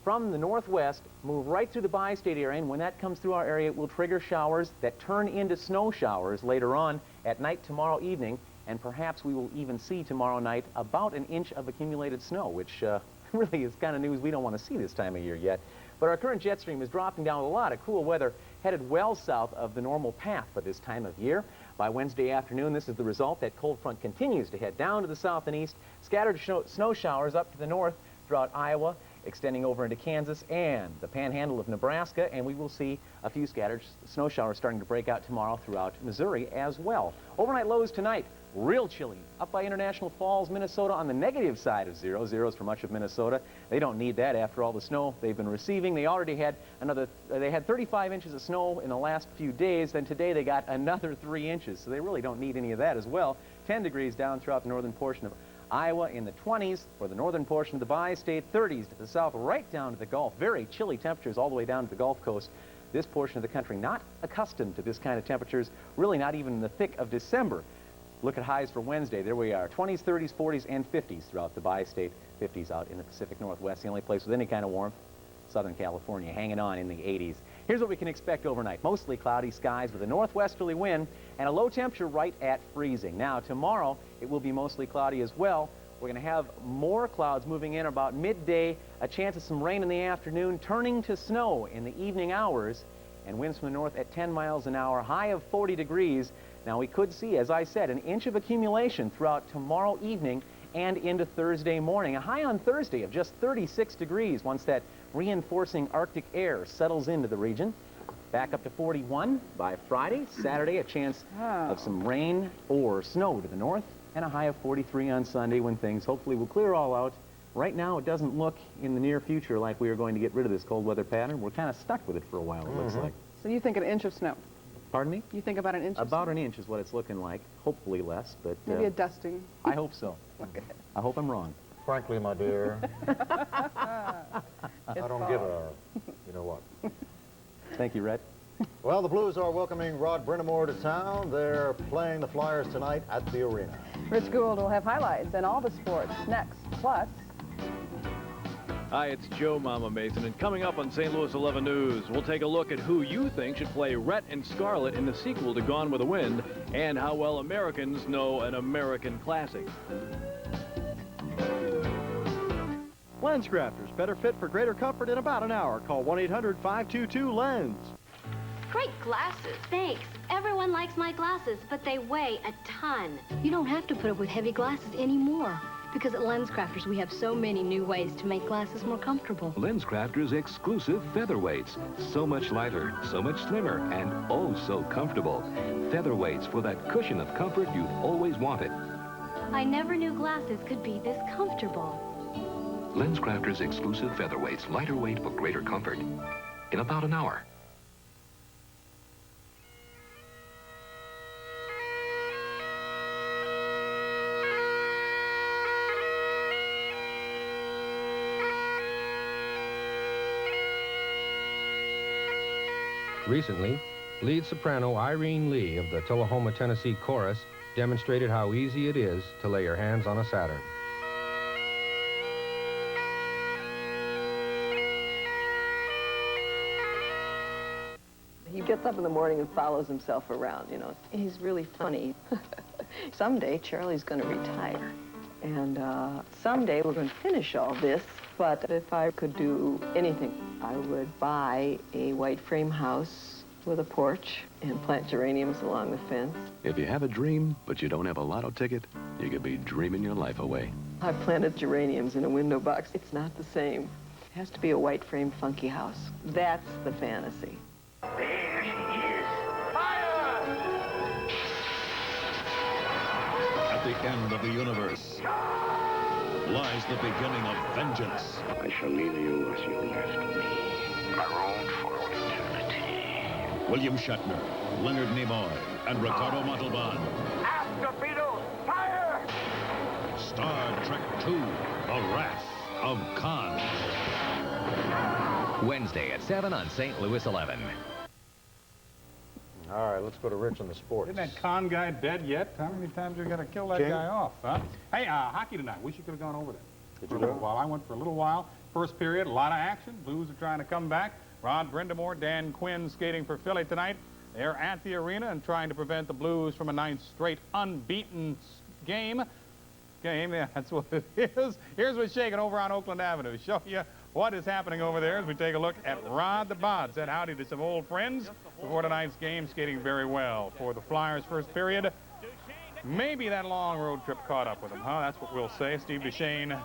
from the northwest, move right through the bi-state area, and when that comes through our area, it will trigger showers that turn into snow showers later on at night tomorrow evening, and perhaps we will even see tomorrow night about an inch of accumulated snow, which really is kind of news we don't want to see this time of year yet. But our current jet stream is dropping down with a lot of cool weather, headed well south of the normal path for this time of year. By Wednesday afternoon, this is the result. That cold front continues to head down to the south and east. Scattered snow showers up to the north throughout Iowa, extending over into Kansas and the panhandle of Nebraska, and we will see a few scattered snow showers starting to break out tomorrow throughout Missouri as well. Overnight lows tonight, real chilly. Up by International Falls, Minnesota, on the negative side of zero. Zeros for much of Minnesota. They don't need that after all the snow they've been receiving. They already had they had 35 inches of snow in the last few days. Then today they got another 3 inches, so they really don't need any of that as well. 10 degrees down throughout the northern portion of Iowa, in the 20s for the northern portion of the bi-state, 30s to the south, right down to the Gulf. Very chilly temperatures all the way down to the Gulf Coast. This portion of the country not accustomed to this kind of temperatures, really not even in the thick of December. Look at highs for Wednesday. There we are, 20s, 30s, 40s, and 50s throughout the bi-state. 50s out in the Pacific Northwest, the only place with any kind of warmth. Southern California hanging on in the 80s. Here's what we can expect overnight. Mostly cloudy skies with a northwesterly wind and a low temperature right at freezing. Now, tomorrow, it will be mostly cloudy as well. We're going to have more clouds moving in about midday, a chance of some rain in the afternoon, turning to snow in the evening hours, and winds from the north at 10 miles an hour, high of 40 degrees. Now, we could see, as I said, an inch of accumulation throughout tomorrow evening and into Thursday morning. A high on Thursday of just 36 degrees once that reinforcing Arctic air settles into the region. Back up to 41 by Friday. Saturday, a chance of some rain or snow to the north, and a high of 43 on Sunday when things hopefully will clear all out. Right now, it doesn't look in the near future like we are going to get rid of this cold weather pattern. We're kind of stuck with it for a while, it looks like. So you think an inch of snow? Pardon me? You think about an inch of About snow? an inch is what it's looking like. Hopefully less, but... Maybe a dusting. I hope so. Okay. I hope I'm wrong. Frankly, my dear, I don't give a... you know what. Thank you, Red. Well, the Blues are welcoming Rod Brindamore to town. They're playing the Flyers tonight at the arena. Rich Gould will have highlights and all the sports next. Plus... Hi, it's Joe Mama Mason, and coming up on St. Louis 11 News, we'll take a look at who you think should play Rhett and Scarlett in the sequel to Gone with the Wind, and how well Americans know an American classic. LensCrafters, better fit for greater comfort in about an hour. Call 1-800-522-LENS. Great glasses. Thanks. Everyone likes my glasses, but they weigh a ton. You don't have to put up with heavy glasses anymore. Because at LensCrafters, we have so many new ways to make glasses more comfortable. LensCrafters exclusive featherweights. So much lighter, so much slimmer, and oh so comfortable. Featherweights for that cushion of comfort you've always wanted. I never knew glasses could be this comfortable. LensCrafters exclusive featherweights. Lighter weight for greater comfort. In about an hour. Recently, lead soprano Irene Lee of the Tullahoma, Tennessee Chorus demonstrated how easy it is to lay your hands on a Saturn. He gets up in the morning and follows himself around, you know. He's really funny. Someday, Charlie's going to retire. And someday we're going to finish all this. But if I could do anything, I would buy a white frame house with a porch and plant geraniums along the fence. If you have a dream, but you don't have a lotto ticket, you could be dreaming your life away. I've planted geraniums in a window box. It's not the same. It has to be a white frame funky house. That's the fantasy. There she is. At the end of the universe lies the beginning of vengeance. I shall leave you as you left me, marooned for all eternity. William Shatner, Leonard Nimoy, and Ricardo Montalban. Aft torpedoes, fire! Star Trek II, The Wrath of Khan. Wednesday at 7 on St. Louis 11. All right, let's go to Rich in the sports. Isn't that con guy dead yet? How many times are you going to kill that King? guy off, huh? Hey, hockey tonight. Wish you could have gone over there. Did For you a little go? while. I went for a little while. First period, a lot of action. Blues are trying to come back. Rod Brindamore, Dan Quinn skating for Philly tonight. They're at the arena and trying to prevent the Blues from a ninth straight unbeaten game. Yeah, that's what it is. Here's what's shaking over on Oakland Avenue. Show you what is happening over there as we take a look at Rod the Bod. Said howdy to some old friends before tonight's game, skating very well for the Flyers' first period. Maybe that long road trip caught up with him, huh? That's what we'll say. Steve Duchesne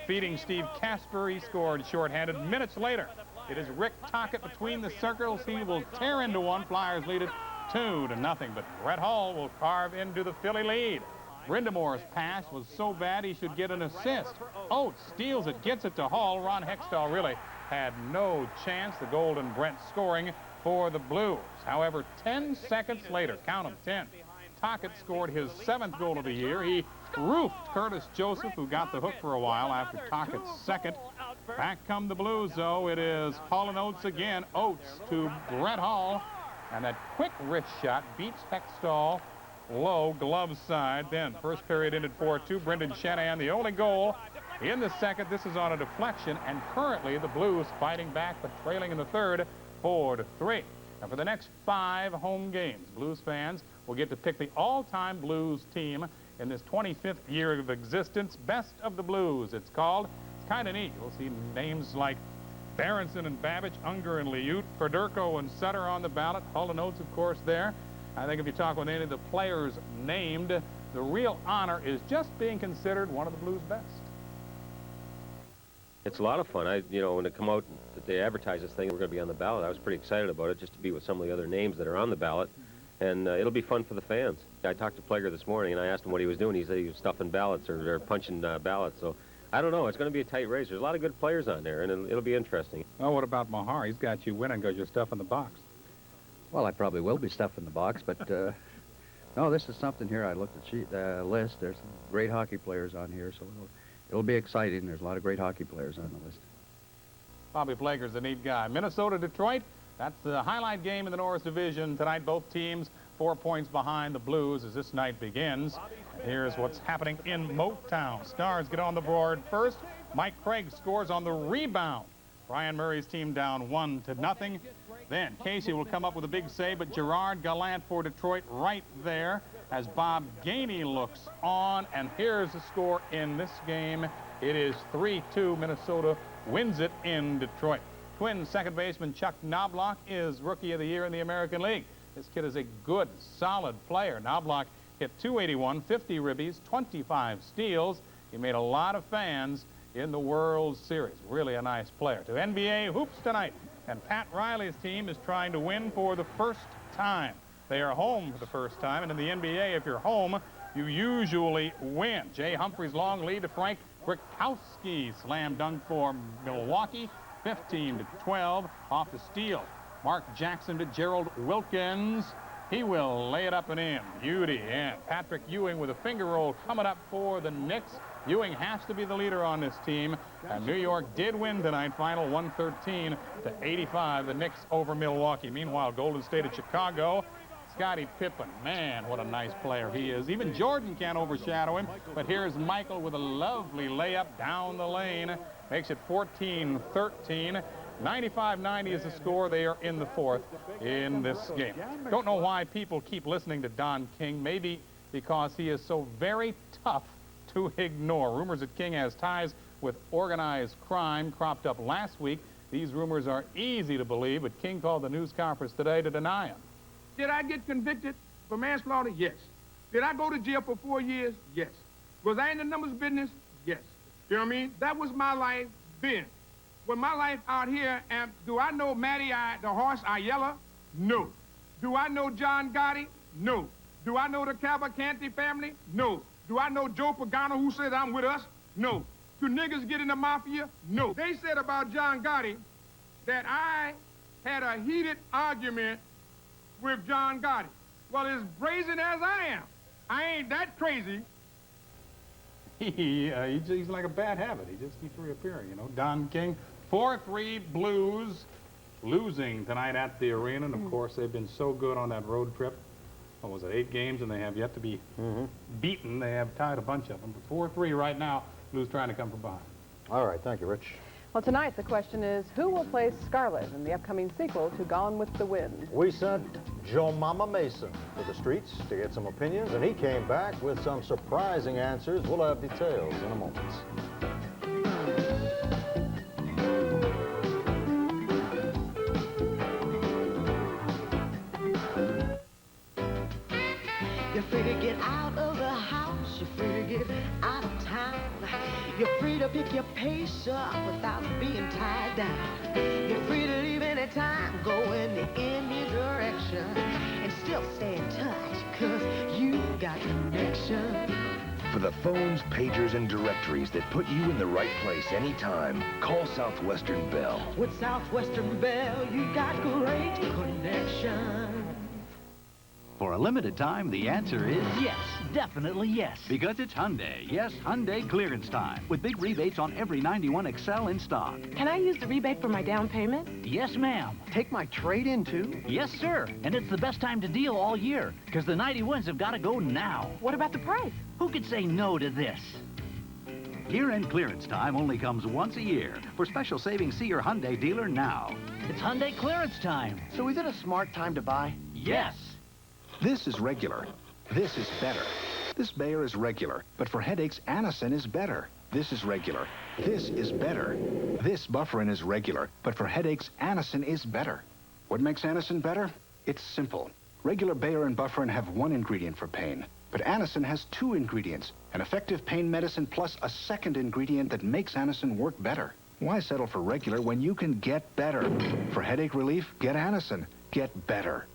feeding Steve Casper. He scored shorthanded. Minutes later, it is Rick Tocchet between the circles. He will tear into one. Flyers lead it 2-0, but Brett Hull will carve into the Philly lead. Brindamore's pass was so bad he should get an assist. Oates steals it, gets it to Hull. Ron Hextall really had no chance. The Golden Brent scoring for the Blues. However, 10 seconds later, count them, 10, Tocchet scored his 7th goal of the year. He roofed Curtis Joseph, who got the hook for a while after Tocchet's second. Back come the Blues, though. It is Hull and Oates again. Oates to Brett Hull. And that quick wrist shot beats Hextall. Low glove side. Then first period ended 4-2. Brendan Shanahan, the only goal in the second. This is on a deflection, and currently the Blues fighting back but trailing in the third 4-3. Now for the next 5 home games, Blues fans will get to pick the all-time Blues team in this 25th year of existence, Best of the Blues, it's called. It's kind of neat. You'll see names like Berenson and Babbage, Unger and Liute, Federico and Sutter on the ballot. Hall of Notes, of course, there. I think if you talk with any of the players named, the real honor is just being considered one of the Blues' best. It's a lot of fun. When it come out that they advertise this thing, we're going to be on the ballot. I was pretty excited about it, just to be with some of the other names that are on the ballot. And it'll be fun for the fans. I talked to Plager this morning, and I asked him what he was doing. He said he was stuffing ballots or punching ballots. So I don't know. It's going to be a tight race. There's a lot of good players on there, and it'll be interesting. Oh, what about Mahar? He's got you winning because you're stuffing the box. Well, I probably will be stuffing the box, but no, this is something here. I looked at the list. There's some great hockey players on here, so it'll be exciting. There's a lot of great hockey players on the list. Bobby Plager's a neat guy. Minnesota, Detroit. That's the highlight game in the Norris Division tonight. Both teams 4 points behind the Blues as this night begins. And here's what's happening in Motown. Stars get on the board first. Mike Craig scores on the rebound. Brian Murray's team down 1-0. Then Casey will come up with a big save, but Gerard Gallant for Detroit right there as Bob Gainey looks on. And here's the score in this game. It is 3-2. Minnesota wins it in Detroit. Twins second baseman Chuck Knobloch is Rookie of the Year in the American League. This kid is a good, solid player. Knobloch hit .281, 50 ribbies, 25 steals. He made a lot of fans in the World Series. Really a nice player. To NBA hoops tonight, and Pat Riley's team is trying to win for the first time. They are home for the first time, and in the NBA, if you're home, you usually win. Jay Humphrey's long lead to Frank Brickowski. Slam dunk for Milwaukee, 15-12 off the steal. Mark Jackson to Gerald Wilkins. He will lay it up and in. Beauty. And Patrick Ewing with a finger roll coming up for the Knicks. Ewing has to be the leader on this team. And New York did win tonight, final 113-85. The Knicks over Milwaukee. Meanwhile, Golden State at Chicago. Scottie Pippen, man, what a nice player he is. Even Jordan can't overshadow him. But here's Michael with a lovely layup down the lane. Makes it 14-13. 95-90 is the score. They are in the fourth in this game. Don't know why people keep listening to Don King. Maybe because he is so very tough to ignore. Rumors that King has ties with organized crime cropped up last week. These rumors are easy to believe, but King called the news conference today to deny them. Did I get convicted for manslaughter? Yes. Did I go to jail for 4 years? Yes. Was I in the numbers business? Yes. You know what I mean? That was my life then. When my life out here, and do I know Matty, the horse, Ayala? No. Do I know John Gotti? No. Do I know the Cavalcanti family? No. Do I know Joe Pagano who says I'm with us? No. Do niggas get in the mafia? No. They said about John Gotti that I had a heated argument with John Gotti. Well, as brazen as I am, I ain't that crazy. He's like a bad habit. He just keeps reappearing, you know. Don King, 4-3 Blues, losing tonight at the arena. And, of course, they've been so good on that road trip. What was it, 8 games, and they have yet to be beaten. They have tied a bunch of them. But 4-3 right now, Blues trying to come from behind. All right, thank you, Rich. Well, tonight the question is, who will play Scarlett in the upcoming sequel to Gone with the Wind? We sent Joe Mama Mason to the streets to get some opinions, and he came back with some surprising answers. We'll have details in a moment. You're free to get out of the house, you're free to get out of town. You're free to pick your pace up without being tied down. You're free to leave anytime, go in any direction, and still stay in touch, 'cause you got connection. For the phones, pagers, and directories that put you in the right place anytime, call Southwestern Bell. With Southwestern Bell, you got great connection. For a limited time, the answer is yes. Definitely yes. Because it's Hyundai. Yes, Hyundai clearance time. With big rebates on every 91 XL in stock. Can I use the rebate for my down payment? Yes, ma'am. Take my trade-in, too? Yes, sir. And it's the best time to deal all year. Because the 91s have got to go now. What about the price? Who could say no to this? Year-end clearance time only comes once a year. For special savings, see your Hyundai dealer now. It's Hyundai clearance time. So is it a smart time to buy? Yes. This is regular. This is better. This Bayer is regular, but for headaches, Anacin is better. This is regular. This is better. This Bufferin is regular, but for headaches, Anacin is better. What makes Anacin better? It's simple. Regular Bayer and Bufferin have one ingredient for pain, but Anacin has two ingredients, an effective pain medicine plus a second ingredient that makes Anacin work better. Why settle for regular when you can get better? For headache relief, get Anacin. Get better.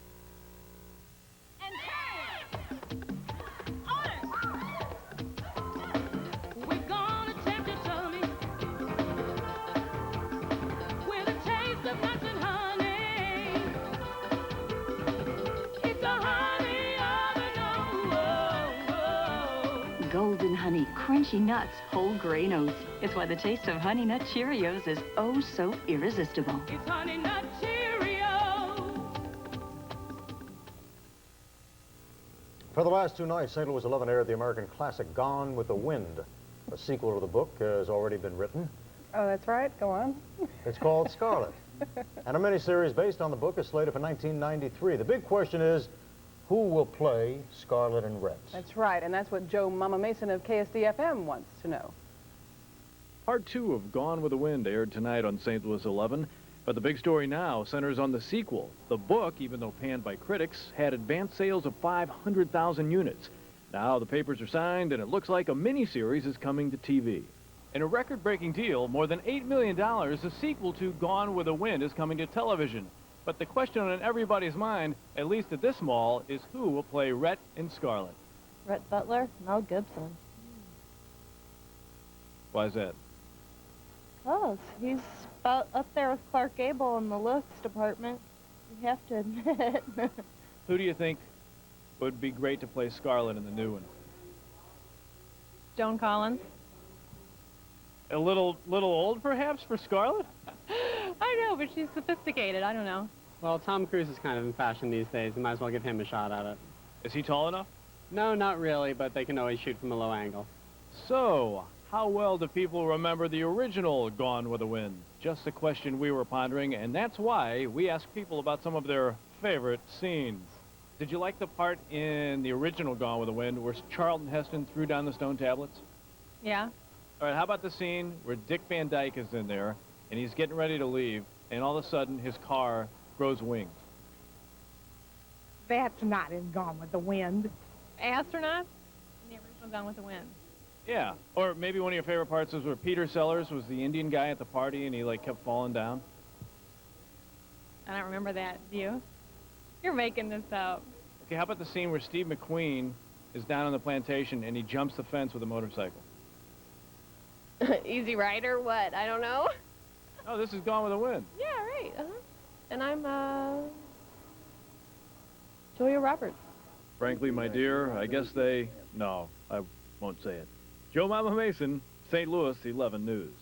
Golden honey, crunchy nuts, whole grain oats. It's why the taste of Honey Nut Cheerios is oh so irresistible. It's Honey Nut Cheerios. For the last two nights, St. Louis 11 aired the American classic Gone with the Wind. A sequel to the book has already been written. Oh, that's right. Go on. It's called Scarlet. And a miniseries based on the book is slated for 1993. The big question is, who will play Scarlet and Rhett? That's right, and that's what Joe Mama Mason of KSD-FM wants to know. Part 2 of Gone with the Wind aired tonight on St. Louis 11, but the big story now centers on the sequel. The book, even though panned by critics, had advanced sales of 500,000 units. Now the papers are signed, and it looks like a miniseries is coming to TV. In a record-breaking deal, more than $8 million, the sequel to Gone with the Wind is coming to television. But the question on everybody's mind, at least at this mall, is who will play Rhett and Scarlet? Rhett Butler, Mel Gibson. Why is that? Oh, he's about up there with Clark Gable in the looks department. You have to admit. Who do you think would be great to play Scarlet in the new one? Joan Collins. A little old, perhaps, for Scarlet? I know, but she's sophisticated. I don't know. Well, Tom Cruise is kind of in fashion these days. You might as well give him a shot at it. Is he tall enough? No, not really, but they can always shoot from a low angle. So, how well do people remember the original Gone with the Wind? Just a question we were pondering, and that's why we asked people about some of their favorite scenes. Did you like the part in the original Gone with the Wind where Charlton Heston threw down the stone tablets? Yeah. All right, how about the scene where Dick Van Dyke is in there, and he's getting ready to leave, and all of a sudden his car grows wings? That's not in Gone with the Wind. Astronaut? In the original Gone with the Wind. Yeah, or maybe one of your favorite parts is where Peter Sellers was the Indian guy at the party, and he, like, kept falling down. I don't remember that. Do you? You're making this up. Okay, how about the scene where Steve McQueen is down on the plantation, and he jumps the fence with a motorcycle? Easy Rider? What? I don't know. Oh, this is Gone with the Wind. Yeah, right. And I'm, Julia Roberts. Frankly, my dear, I guess they... No, I won't say it. Joe Mama Mason, St. Louis 11 News.